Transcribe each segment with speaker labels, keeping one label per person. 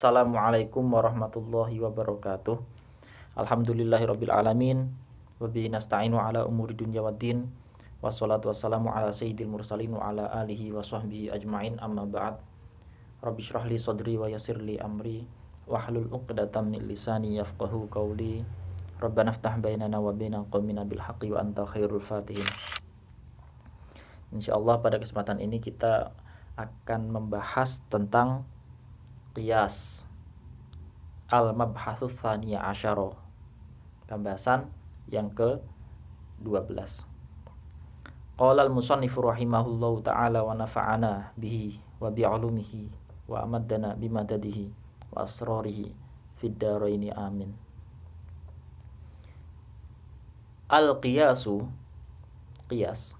Speaker 1: Assalamualaikum warahmatullahi wabarakatuh. Alhamdulillahirabbil alamin wa bihi nasta'inu ala umuri dunya waddin. Wassalatu wassalamu ala sayyidil mursalin wa ala alihi wa sahbihi ajmain, amma ba'd. Rabbi shrah li sadri wa yassir li amri wahlul 'uqdatam min lisani yafqahu qawli. Rabbana iftah bainana wa baina qaumina bil haqqi wa anta khairul fatihin. Insyaallah pada kesempatan ini kita akan membahas tentang qiyas al-mabhasus tsaniya asyara, pembahasan yang ke-12. Qala al-musannifu rahimahullahu ta'ala wa nafa'ana bihi wa bi'ulumihi wa amaddana bimadadihi wa asrarihi fid dharaini amin. Al-qiyasu, qiyas.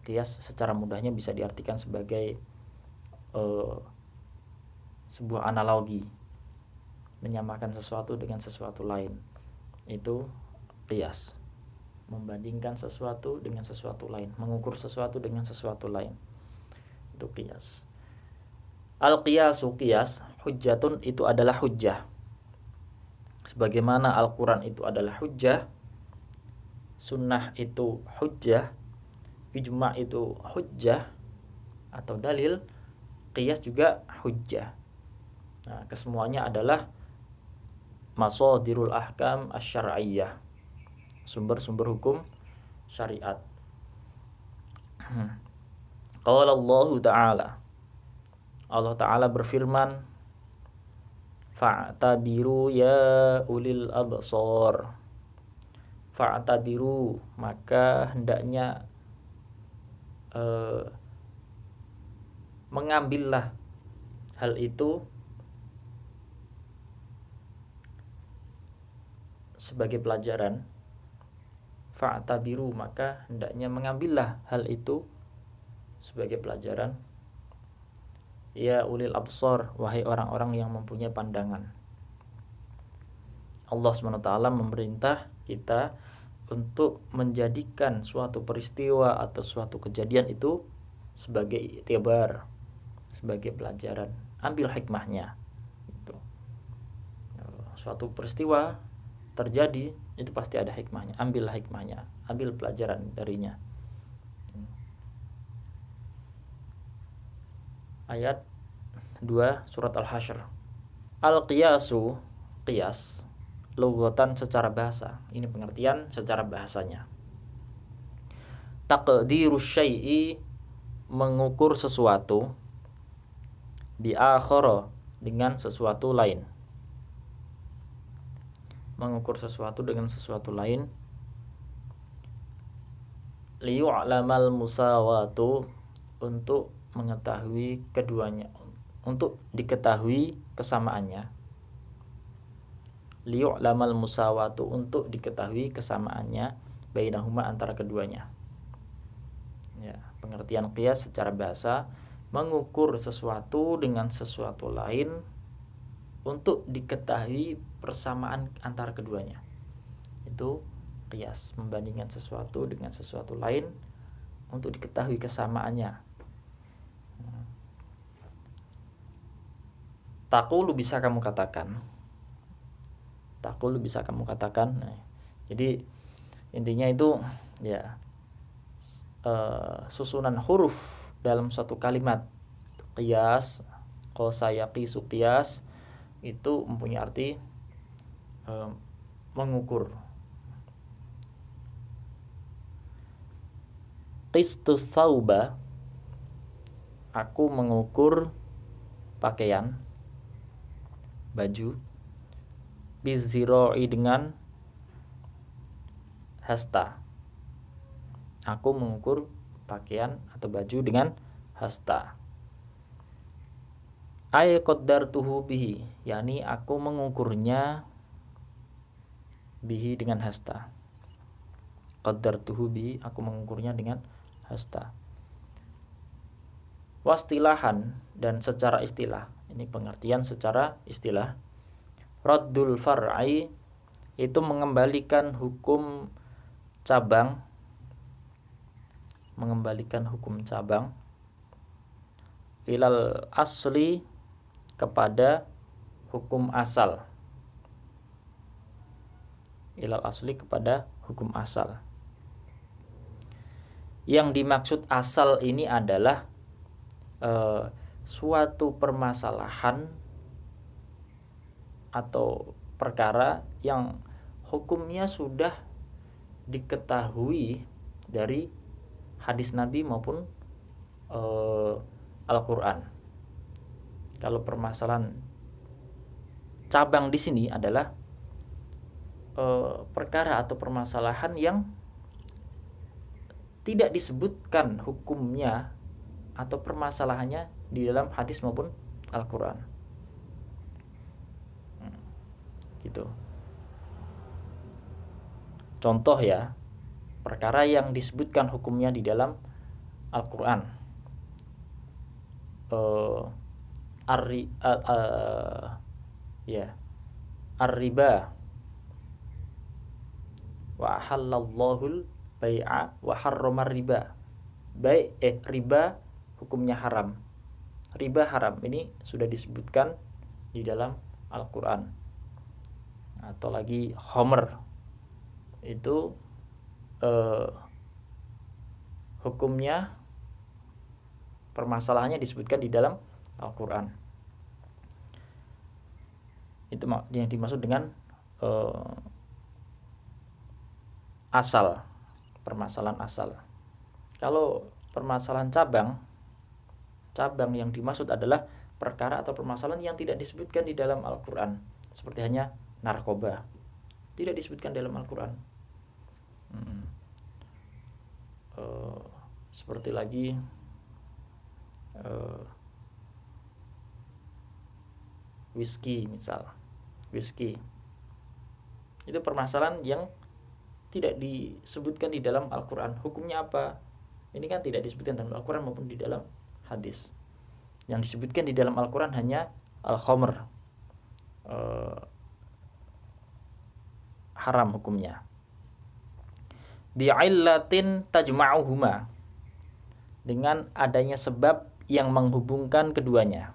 Speaker 1: Qiyas secara mudahnya bisa diartikan sebagai sebuah analogi, menyamakan sesuatu dengan sesuatu lain. Itu qiyas, membandingkan sesuatu dengan sesuatu lain, mengukur sesuatu dengan sesuatu lain. Itu qiyas. Al-qiyasu, qiyas, hujjatun, itu adalah hujjah. Sebagaimana Al-Quran itu adalah hujjah, sunnah itu hujjah, ijma' itu hujjah atau dalil, qiyas juga hujjah. Nah, kesemuanya adalah masadirul ahkam asy-syar'iyyah, sumber-sumber hukum syariat. Qala Allah Ta'ala, Allah Ta'ala berfirman, fa'tabiru ya ulil absar. Fa'tabiru, maka hendaknya mengambillah hal itu sebagai pelajaran. Fa'tabiru, maka hendaknya mengambillah hal itu sebagai pelajaran. Ya ulil absar, wahai orang-orang yang mempunyai pandangan. Allah SWT memerintah kita untuk menjadikan suatu peristiwa atau suatu kejadian itu sebagai iktibar, sebagai pelajaran. Ambil hikmahnya. Gitu. Suatu peristiwa terjadi, itu pasti ada hikmahnya. Ambil hikmahnya, ambil pelajaran darinya. Ayat 2 surat Al-Hasyr. Al-qiyasu, qiyas, lughatan secara bahasa. Ini pengertian secara bahasanya. Taqdiru syai'i, mengukur sesuatu, bi akhara, dengan sesuatu lain. Mengukur sesuatu dengan sesuatu lain. Liyu'lamal musawatu, untuk mengetahui keduanya, untuk diketahui kesamaannya. Liyu'lamal musawatu, untuk diketahui kesamaannya, bainahuma, antara keduanya. Ya, pengertian qiyas secara bahasa, mengukur sesuatu dengan sesuatu lain untuk diketahui persamaan antara keduanya. Itu qiyas, membandingkan sesuatu dengan sesuatu lain untuk diketahui kesamaannya. Taqulu, bisa kamu katakan. Taqulu, bisa kamu katakan. Nah, jadi intinya itu ya susunan huruf dalam satu kalimat. Qiyas, qasa yaqisu qiyas, itu mempunyai arti mengukur. Qistu thawba, aku mengukur pakaian, baju. Bizira'i, dengan hasta, aku mengukur pakaian atau baju dengan hasta. Ay qaddartuhu bihi, yakni aku mengukurnya bihi, dengan hasta. Qaddartuhu bihi, aku mengukurnya dengan hasta. Wastilahan, dan secara istilah. Ini pengertian secara istilah. Raddul far'i, itu mengembalikan hukum cabang, mengembalikan hukum cabang, ilal asli, kepada hukum asal. Ilal asli kepada hukum asal. Yang dimaksud asal ini adalah suatu permasalahan atau perkara yang hukumnya sudah diketahui dari hadis Nabi maupun Al-Quran. Kalau permasalahan cabang di sini adalah perkara atau permasalahan yang tidak disebutkan hukumnya atau permasalahannya di dalam hadis maupun Al-Quran. Gitu. Contoh ya, perkara yang disebutkan hukumnya di dalam Al-Quran. Ar-riba wa ahallallahul bai'a wa harramar riba. Riba hukumnya haram. Riba haram ini sudah disebutkan di dalam Al-Quran. Atau lagi homer itu hukumnya, permasalahannya disebutkan di dalam Al-Quran. Itu yang dimaksud dengan asal, permasalahan asal. Kalau permasalahan cabang yang dimaksud adalah perkara atau permasalahan yang tidak disebutkan di dalam Al-Quran. Seperti hanya narkoba, tidak disebutkan dalam Al-Quran. Seperti lagi whisky misal. Whisky itu permasalahan yang tidak disebutkan di dalam Al-Quran. Hukumnya apa? Ini kan tidak disebutkan dalam Al-Quran maupun di dalam hadis. Yang disebutkan di dalam Al-Quran hanya al-khamr, haram hukumnya. Bi'illatin tajma'uhuma, dengan adanya sebab yang menghubungkan keduanya.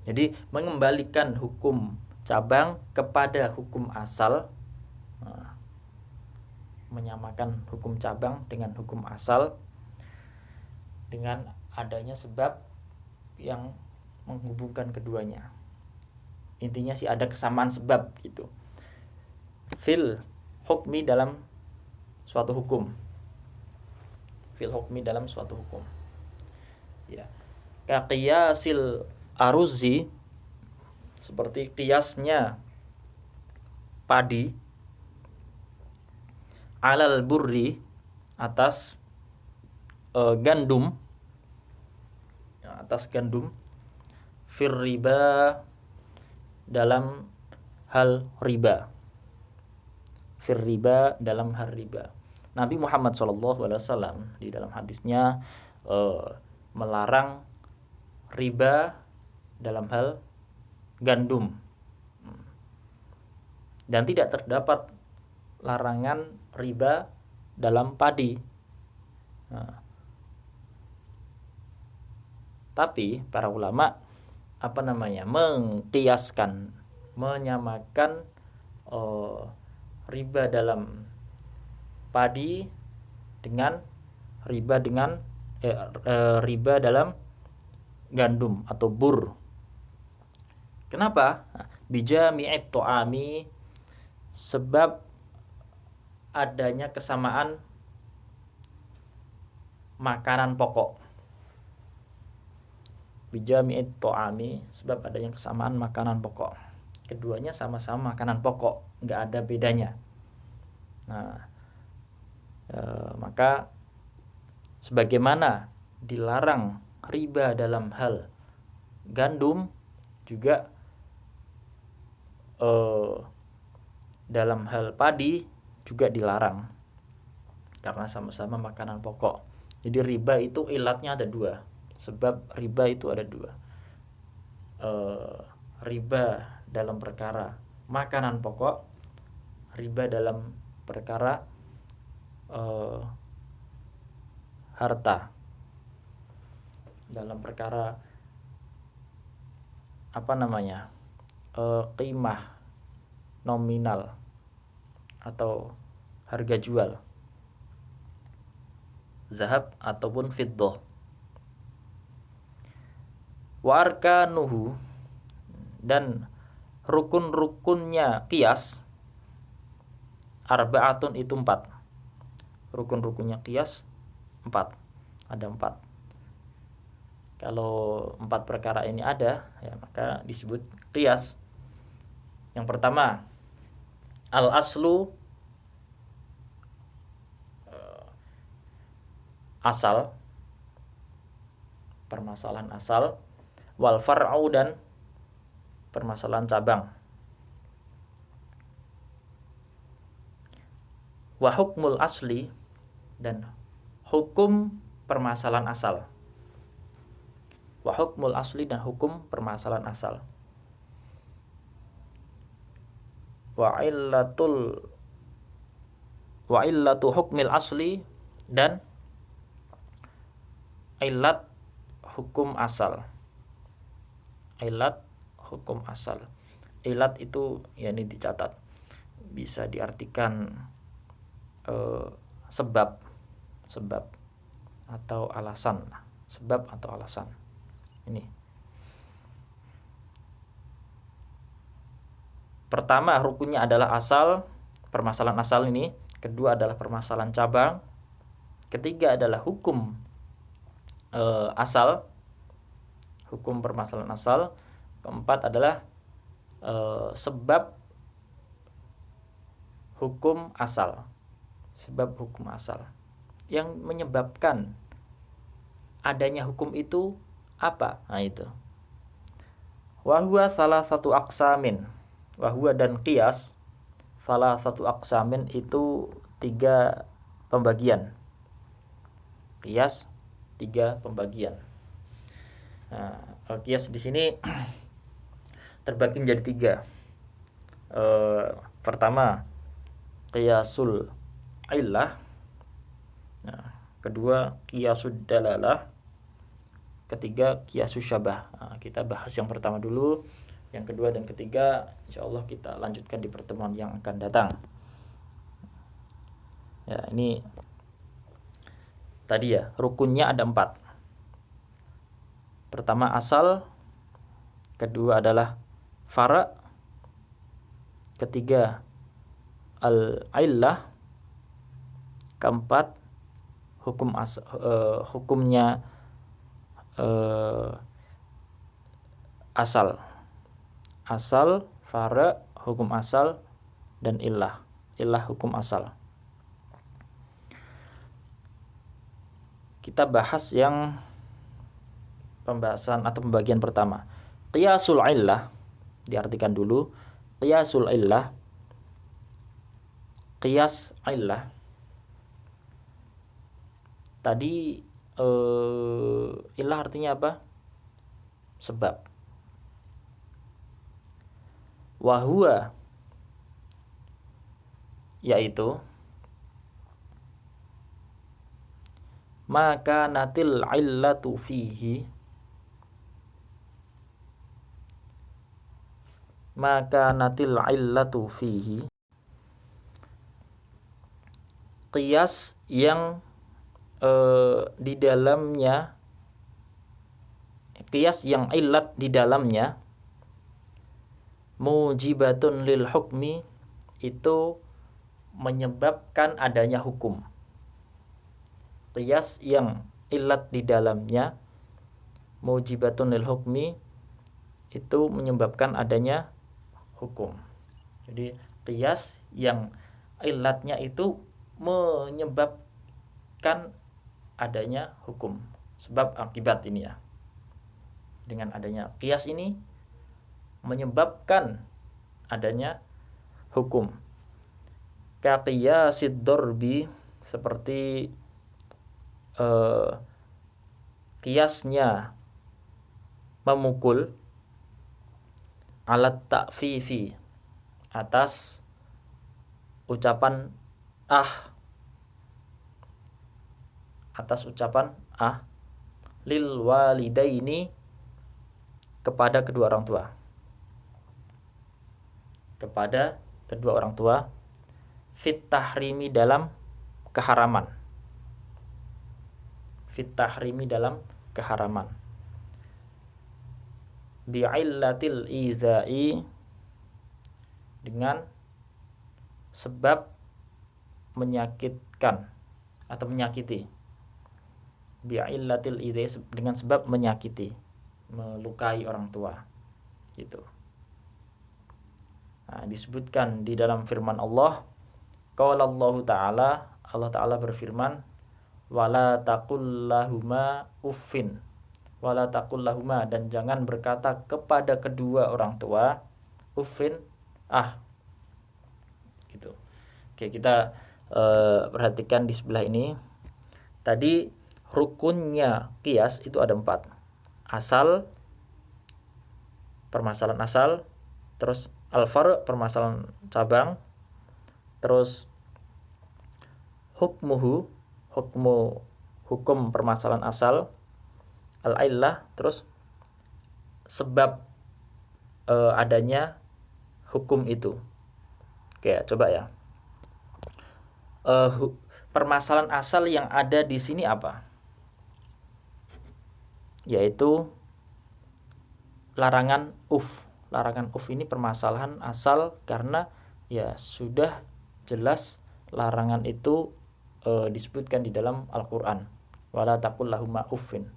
Speaker 1: Jadi mengembalikan hukum cabang kepada hukum asal, menyamakan hukum cabang dengan hukum asal dengan adanya sebab yang menghubungkan keduanya. Intinya sih ada kesamaan sebab gitu. Fil hukmi dalam suatu hukum. Fil hukmi dalam suatu hukum. Ya. Kaqiyasil aruzi, seperti kiasnya padi, alal burri, atas gandum, fir riba, dalam hal riba. Fir riba, dalam hal riba. Nabi Muhammad SAW di dalam hadisnya melarang riba dalam hal gandum, dan tidak terdapat larangan riba dalam padi. Tapi para ulama mengkiaskan, menyamakan riba dalam padi dengan riba dalam gandum atau bur. Kenapa? Bijami'it to'ami, sebab adanya kesamaan makanan pokok. Bijami'it to'ami, sebab adanya kesamaan makanan pokok. Keduanya sama-sama makanan pokok, nggak ada bedanya. Nah, maka sebagaimana dilarang riba dalam hal gandum, juga dalam hal padi juga dilarang, karena sama-sama makanan pokok. Jadi riba itu ilatnya ada dua, sebab riba itu ada dua. Riba dalam perkara makanan pokok, riba dalam perkara harta. Dalam perkara qimah nominal atau harga jual zahab ataupun fiddah. Wa arkanuhu, dan rukun-rukunnya qiyas, arba'atun, itu 4. Rukun-rukunnya qiyas 4. Ada 4. Kalau 4 perkara ini ada, ya maka disebut qiyas. Yang pertama, al-aslu, asal, permasalahan asal, wal far'u, dan permasalahan cabang. Wa hukmul asli, dan hukum permasalahan asal. Wa hukmul asli, dan hukum permasalahan asal. Wa illatu hukmil asli, dan illat hukum asal. Illat hukum asal. Illat itu ya ini dicatat, bisa diartikan sebab atau alasan. Sebab atau alasan. Ini. Pertama, rukunnya adalah asal, permasalahan asal ini. Kedua adalah permasalahan cabang. Ketiga adalah hukum asal, hukum permasalahan asal. Keempat adalah sebab hukum asal. Sebab hukum asal. Yang menyebabkan adanya hukum itu apa? Nah itu. Wahwa salah satu aqsamin. Wahwa dan qiyas salah satu aqsamin, itu 3 pembagian. Qiyas 3 pembagian. Nah, qiyas di sini terbagi menjadi 3. Pertama, qiyasul illah. Nah, kedua qiyasud dalalah. Ketiga qiyasus syabah. Nah, kita bahas yang pertama dulu. Yang kedua dan ketiga insyaallah kita lanjutkan di pertemuan yang akan datang. Ya, ini tadi ya, rukunnya ada 4. Pertama asal, kedua adalah fara', ketiga al-illah, keempat hukumnya asal. Asal, fara', hukum asal, dan illah. Illah hukum asal. Kita bahas yang pembahasan atau pembagian pertama. Qiyasul illah, diartikan dulu. Qiyasul illah, qiyas illah. Tadi illah artinya apa? Sebab. Wahua, yaitu maka natil illatu fihi, maka natil illatu fihi, qiyas yang di dalamnya, qiyas yang illat di dalamnya, mujibatun lil hukmi, itu menyebabkan adanya hukum. Qiyas yang illat di dalamnya, mujibatun lil hukmi, itu menyebabkan adanya hukum. Jadi qiyas yang illatnya itu menyebabkan adanya hukum. Sebab akibat ini ya. Dengan adanya qiyas ini menyebabkan adanya hukum. Ka qiyasid darbi, seperti qiyasnya memukul, alat ta'fifi, atas ucapan atas ucapan lil walidaini, kepada kedua orang tua. Kepada kedua orang tua, fit tahrimi dalam keharaman. Fit tahrimi dalam keharaman. Bi'illatil izai, dengan sebab menyakitkan atau menyakiti. Bi'illatil izai, dengan sebab menyakiti, melukai orang tua. Gitu. Nah, disebutkan di dalam firman Allah, qala Allah Ta'ala, Allah Ta'ala berfirman, wala taqul lahuma uffin, wala taqul lahuma, dan jangan berkata kepada kedua orang tua uffin, gitu. Oke, kita perhatikan di sebelah ini. Tadi rukunnya qiyas itu ada 4. Asal, permasalahan asal, terus al-far', permasalahan cabang, terus hukmuhu, hukum permasalahan asal, al-illah, terus sebab adanya hukum itu. Oke, coba ya. Permasalahan asal yang ada di sini apa? Yaitu larangan Larangan ini permasalahan asal karena ya sudah jelas larangan itu disebutkan di dalam Al-Qur'an. Wala taqul lahuma uffin.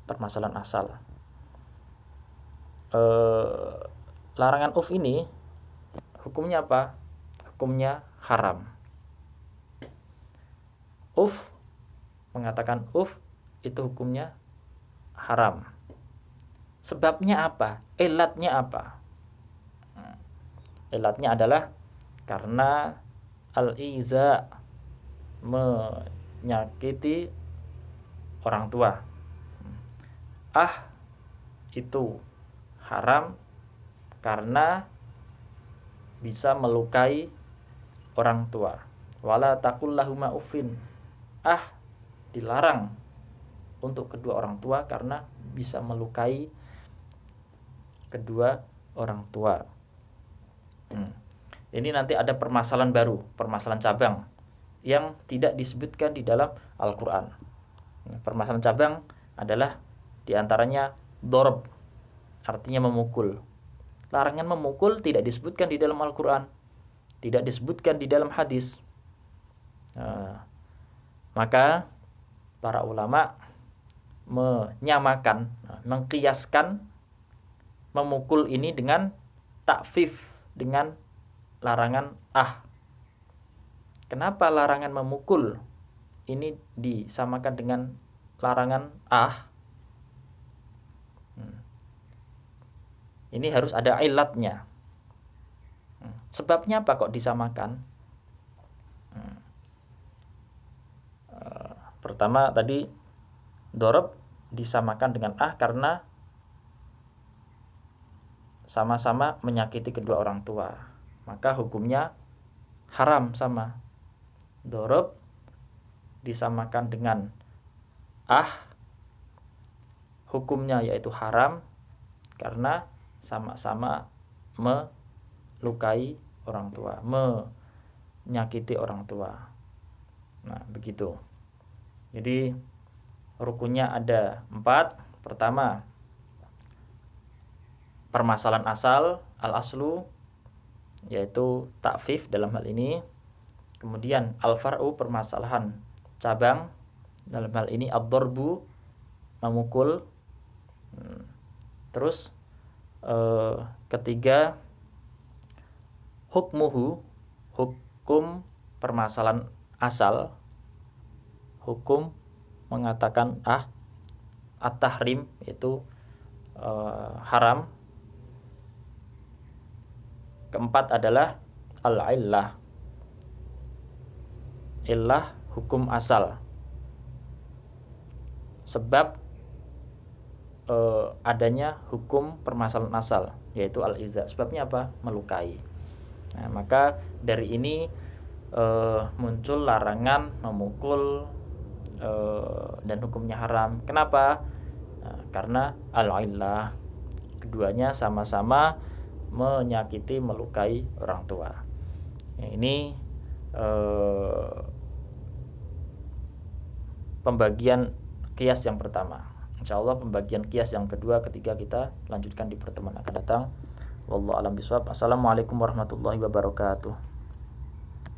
Speaker 1: Permasalahan asal. Larangan ini hukumnya apa? Hukumnya haram. Mengatakan itu hukumnya haram. Sebabnya apa? Ilatnya apa? Ilatnya adalah karena al-iza, menyakiti orang tua. Itu haram karena bisa melukai orang tua. Wala taqul lahuma uffin. Dilarang untuk kedua orang tua karena bisa melukai kedua orang tua. Ini nanti ada permasalahan baru, permasalahan cabang yang tidak disebutkan di dalam Al-Qur'an. Permasalahan cabang adalah diantaranya dorob, artinya memukul. Larangan memukul tidak disebutkan di dalam Al-Qur'an, tidak disebutkan di dalam hadis. Maka para ulama menyamakan, mengkiaskan memukul ini dengan takfif, dengan larangan Kenapa larangan memukul ini disamakan dengan larangan Ini harus ada ilatnya. Sebabnya apa kok disamakan? Pertama tadi dorob disamakan dengan karena sama-sama menyakiti kedua orang tua, maka hukumnya haram sama. Dorob disamakan dengan hukumnya yaitu haram karena sama-sama melukai orang tua, menyakiti orang tua. Nah, begitu. Jadi rukunnya ada 4. Pertama, permasalahan asal, al-aslu, yaitu takfif dalam hal ini. Kemudian al-far'u, permasalahan cabang, dalam hal ini ad-darbu, memukul. Terus ketiga, hukmuhu, hukum permasalahan asal, hukum mengatakan at-tahrim, yaitu haram. Keempat adalah al-illah, illah, hukum asal, sebab adanya hukum permasalahan asal, yaitu al-iza. Sebabnya apa? Melukai. Nah, maka dari ini muncul larangan memukul dan hukumnya haram. Kenapa? karena al-illah, keduanya sama-sama menyakiti, melukai orang tua. Ini pembagian qiyas yang pertama. Insyaallah pembagian qiyas yang kedua, ketiga kita lanjutkan di pertemuan akan datang. Wallahu a'lam bishawab. Assalamualaikum warahmatullahi wabarakatuh.